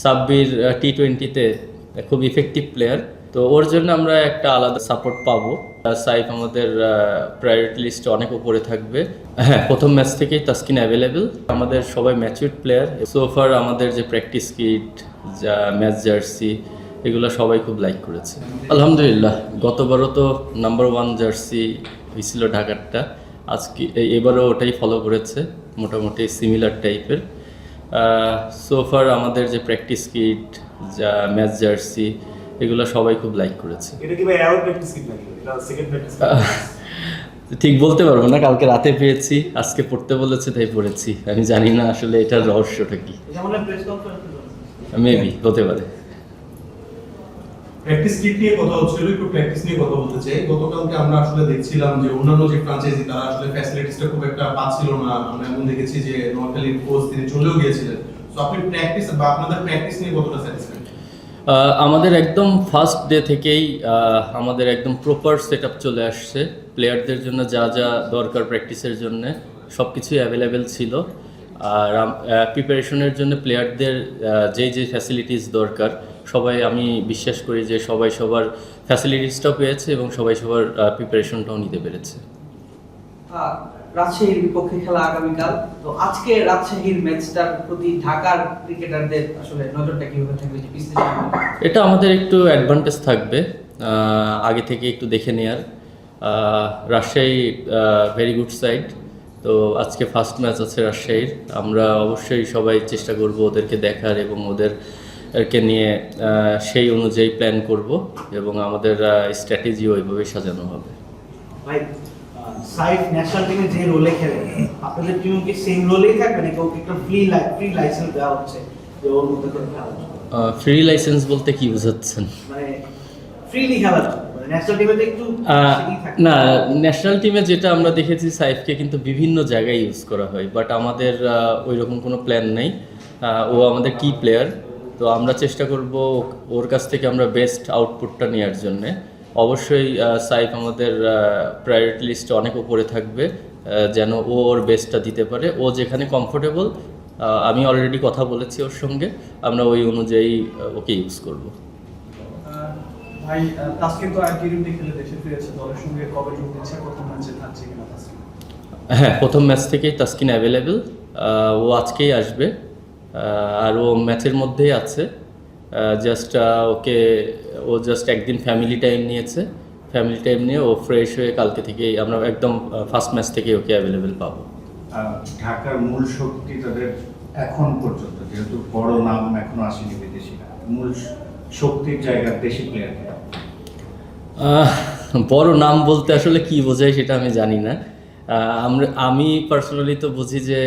সাব্বির টি-20-তে খুব effective player, তো ওর জন্য আমরা একটা আলাদা সাপোর্ট পাবো। সাইফ আমাদের প্রায়োরিটি লিস্টে অনেক উপরে থাকবে। হ্যাঁ, প্রথম ম্যাচ থেকেই তাসকিন অ্যাভেলেবেল। আমাদের সবাই ম্যাচিউরড প্লেয়ার। সোফার আমাদের যে প্র্যাকটিস কিট, যা ম্যাচ জার্সি, এগুলো সবাই খুব লাইক করেছে। আলহামদুলিল্লাহ, গতবারও তো নাম্বার 1 জার্সি হয়েছিল ঢাকারটা, আজকে এবারও ওটাই ফলো করেছে, মোটামুটি সিমিলার টাইপের। সোফার আমাদের যে প্র্যাকটিস কিট, যা ম্যাচ জার্সি, এগুলো সবাই খুব লাইক করেছে। এটা কি ভাই এআর প্র্যাকটিস কিট নাকি? এটা সেকেন্ড প্র্যাকটিস কিট? ঠিক বলতে পারবো না, কালকে রাতে পেয়েছি, আজকে পড়তে বলেছে তাই পড়েছি। আমি জানি না আসলে এটার রহস্যটা কি। যেমন প্রেস কনফারেন্সে মেবি হতে পারে। প্র্যাকটিস কিট নিয়ে কথা হচ্ছিল, একটু প্র্যাকটিস নিয়ে কথা বলতে চাই। গতকালকে আমরা আসলে দেখছিলাম যে অন্যান্য যে ফ্র্যাঞ্চাইজি তারা আসলে ফ্যাসিলিটিসটা খুব একটা পাচ্ছিল না। আমরা এখন দেখেছি যে নোয়াখালীর কোচ তিনি চলেও গিয়েছিলেন। সো আপনি প্র্যাকটিস বা আপনাদের প্র্যাকটিস নিয়ে কতটা স্যাটিসফাইড? আমাদের একদম ফার্স্ট ডে থেকেই আমাদের একদম প্রপার সেটআপ চলে আসছে। প্লেয়ারদের জন্য যা যা দরকার প্র্যাকটিসের জন্য সব কিছুই অ্যাভেলেবেল ছিল। আর প্রিপারেশনের জন্য প্লেয়ারদের যেই ফ্যাসিলিটিস দরকার, সবাই, আমি বিশ্বাস করি যে সবাই সবার ফ্যাসিলিটিসটাও পেয়েছে এবং সবাই সবার প্রিপারেশনটাও নিতে পেরেছে। রাজশাহীর বিপক্ষে খেলা আগামীকাল, তো আজকে রাজশাহীর ম্যাচটার প্রতি ঢাকার ক্রিকেটারদের আসলে নজরটা কিভাবে থাকবে যে বিশ্লেষণ? এটা আমাদের একটু অ্যাডভান্টেজ থাকবে, আগে থেকে একটু দেখে নেয়ার। রাজশাহী ভেরি গুড সাইড, তো আজকে ফার্স্ট ম্যাচ আছে রাজশাহীর। আমরা অবশ্যই সবাই চেষ্টা করব ওদেরকে দেখার এবং ওদেরকে নিয়ে সেই অনুযায়ী প্ল্যান করব এবং আমাদের স্ট্র্যাটেজি ওইভাবে সাজানো হবে। ভাই, সাইফ ন্যাশনাল টিমে যে রোলে খেলে, আপনাদের টিম কি সেম রোলেই থাকবে নাকি ওকে একটা ফ্রি লাইসেন্স দেওয়া হচ্ছে যে ওর মধ্যে করে খেলা? ফ্রি লাইসেন্স বলতে কি বোঝাচ্ছেন? মানে ফ্রিলি খেলা যাবে, মানে ন্যাশনাল টিমে তো একটু না, ন্যাশনাল টিমে যেটা আমরা দেখেছি সাইফকে কিন্তু বিভিন্ন জায়গায় ইউজ করা হয়, বাট আমাদের ওই রকম কোনো প্ল্যান নেই। ও আমাদের কি প্লেয়ার, তো আমরা চেষ্টা করব ওর কাছ থেকে আমরা বেস্ট আউটপুটটা নেওয়ার জন্যে। অবশ্যই সাইফ আমাদের প্রায়োরিটি লিস্টে অনেক উপরে থাকবে, যেন ও ওর বেস্টটা দিতে পারে। ও যেখানে কমফোর্টেবল, আমি অলরেডি কথা বলেছি ওর সঙ্গে, আমরা ওই অনুযায়ী ওকে ইউজ করব। ভাই, তাসকিন তো টি-20 খেলে দেশে ফিরেছে, দলের সঙ্গে কবে যোগ দিচ্ছে, প্রথম ম্যাচে থাকছে কিনা তাসকিন? হ্যাঁ, প্রথম ম্যাচ থেকেই তাসকিন অ্যাভেলেবেল। ও আজকেই আসবে, আর ও ম্যাচের মধ্যেই আছে। ও জাস্ট একদিন ফ্যামিলি টাইম নিয়েছে। ফ্যামিলি টাইম নিয়ে ও ফ্রেশ হয়ে কালকে থেকেই আমরা একদম ফার্স্ট ম্যাচ থেকেই ওকে অ্যাভেলেবেল পাবো। ঢাকার মূল শক্তি তাদের এখন পর্যন্ত, যেহেতু বড় নাম এখনো আসেনি বিদেশিরা, মূল শক্তির জায়গার দেশি প্লেয়ার। বড় নাম বলতে আসলে কি বোঝায় সেটা আমি জানি না। আমি পার্সোনালি তো বুঝি যে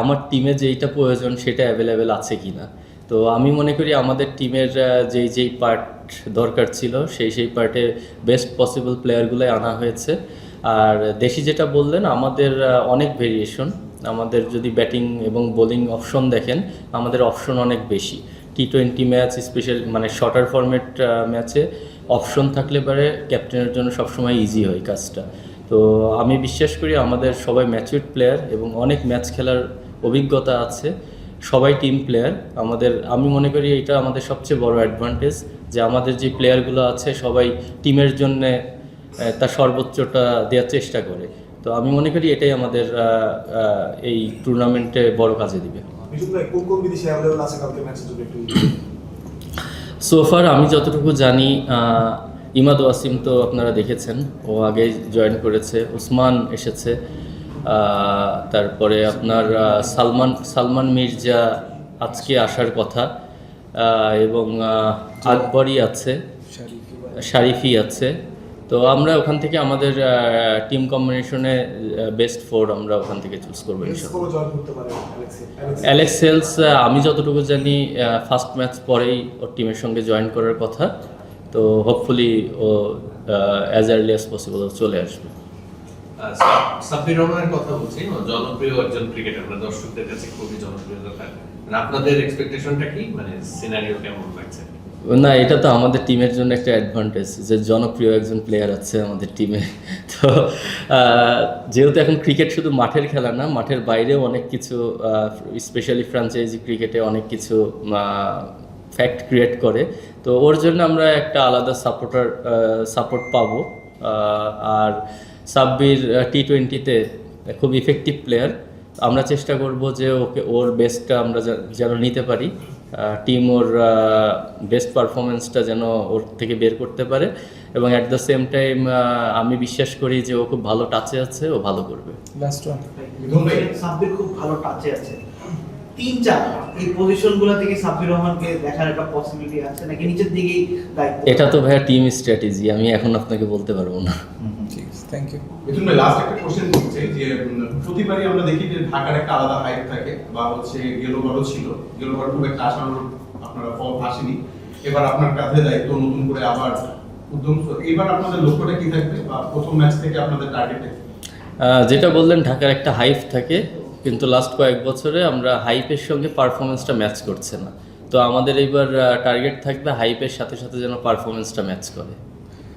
আমার টিমে যেইটা প্রয়োজন সেটা অ্যাভেলেবেল আছে কি না। তো আমি মনে করি আমাদের টিমের যেই পার্ট দরকার ছিল সেই পার্টে বেস্ট পসিবল প্লেয়ারগুলোই আনা হয়েছে। আর দেশি যেটা বললেন, আমাদের অনেক ভেরিয়েশন। আমাদের যদি ব্যাটিং এবং বোলিং অপশন দেখেন, আমাদের অপশন অনেক বেশি। টি-20 ম্যাচ স্পেশাল, মানে শর্টার ফরম্যাট ম্যাচে অপশন থাকলে পারে ক্যাপ্টেনের জন্য সবসময় ইজি হয় কাজটা। তো আমি বিশ্বাস করি আমাদের সবাই ম্যাচিউরড প্লেয়ার এবং অনেক ম্যাচ খেলার অভিজ্ঞতা আছে, সবাই টিম প্লেয়ার। আমি মনে করি এটা আমাদের সবচেয়ে বড় অ্যাডভান্টেজ, যে আমাদের যে প্লেয়ারগুলো আছে সবাই টিমের জন্য তার সর্বোচ্চটা দেওয়ার চেষ্টা করে। তো আমি মনে করি এটাই আমাদের এই টুর্নামেন্টে বড় কাজে দিবে। কোন বিদেশি অ্যাভেলেবল আছে কালকে ম্যাচের জন্য একটু? সোফার আমি যতটুকু জানি, ইমাদ ওয়াসিম তো আপনারা দেখেছেন, ও আগে জয়েন করেছে। উসমান এসেছে, তারপরে আপনার সালমান মির্জা আজকে আসার কথা, এবং আকবরই আছে, শারিফি আছে। তো আমরা ওখান থেকে আমাদের টিম কম্বিনেশনে বেস্ট 4 আমরা ওখান থেকে চুজ করবো। অ্যালেক্স হেলস আমি যতটুকু জানি ফার্স্ট ম্যাচ পরেই ওর টিমের সঙ্গে জয়েন করার কথা। তো হোপফুলি ও অ্যাজ আর্লি অ্যাজ পসিবল চলে আসবে। সাব্বির রহমানের কথা বলছি, জনপ্রিয় একজন ক্রিকেটার, দর্শকদের কাছে খুবই জনপ্রিয়তা থাকে। আপনাদের এক্সপেকটেশনটা কি, মানে সিনারিও কেমন লাগছে? না, এটা তো আমাদের টিমের জন্য একটা অ্যাডভান্টেজ যে জনপ্রিয় একজন প্লেয়ার আছে আমাদের টিমে। তো যেহেতু এখন ক্রিকেট শুধু মাঠের খেলা না, মাঠের বাইরেও অনেক কিছু, স্পেশালি ফ্র্যাঞ্চাইজি ক্রিকেটে অনেক কিছু ফ্যাক্ট ক্রিয়েট করে। তো ওর জন্য আমরা একটা আলাদা সাপোর্ট পাবো। আর সাব্বির T20-তে খুব ইফেক্টিভ প্লেয়ার। আমরা চেষ্টা করব যে ওর বেস্টটা আমরা যেন নিতে পারি, টিম ওর বেস্ট পারফরমেন্সটা যেন ওর থেকে বের করতে পারে, এবং অ্যাট দ্য সেম টাইম আমি বিশ্বাস করি যে ও খুব ভালো টাচে আছে, ও ভালো করবে। Last one. মিথুন ভাই, সাব্বির খুব ভালো টাচে আছে। 3-4 এই পজিশনগুলো থেকে সাব্বির রহমানকে দেখার একটা পসিবিলিটি আছে নাকি নিচের দিকেই দায়িত্ব? এটা তো ভাইয়া টিম স্ট্র্যাটেজি, আমি এখন আপনাকে বলতে পারবো না। ঠিক আছে, থ্যাংক ইউ। মিথুন ভাই, লাস্ট একটা কোশ্চেন করতে যে প্রতিবারই আমরা দেখি যে ঢাকার একটা আলাদা হাইপ থাকে, বা হচ্ছে গেলোবারও ছিল, গেলোবার খুব একটা আশানুরূপ আপনারা ফল আসেনি। এবার আপনার কাঁধে দায়িত্ব, নতুন করে আবার উদ্যম। এবার আপনাদের লক্ষ্যটা কি থাকবে, বা প্রথম ম্যাচ থেকে আপনাদের টার্গেট? যেটা বললেন, ঢাকার একটা হাইপ থাকে, কিন্তু লাস্ট কয়েক বছরে আমরা হাইপের সঙ্গে পারফরমেন্সটা ম্যাচ করছে না। তো আমাদের এইবার টার্গেট থাকবে হাইপের সাথে সাথে যেন পারফরমেন্সটা ম্যাচ করে।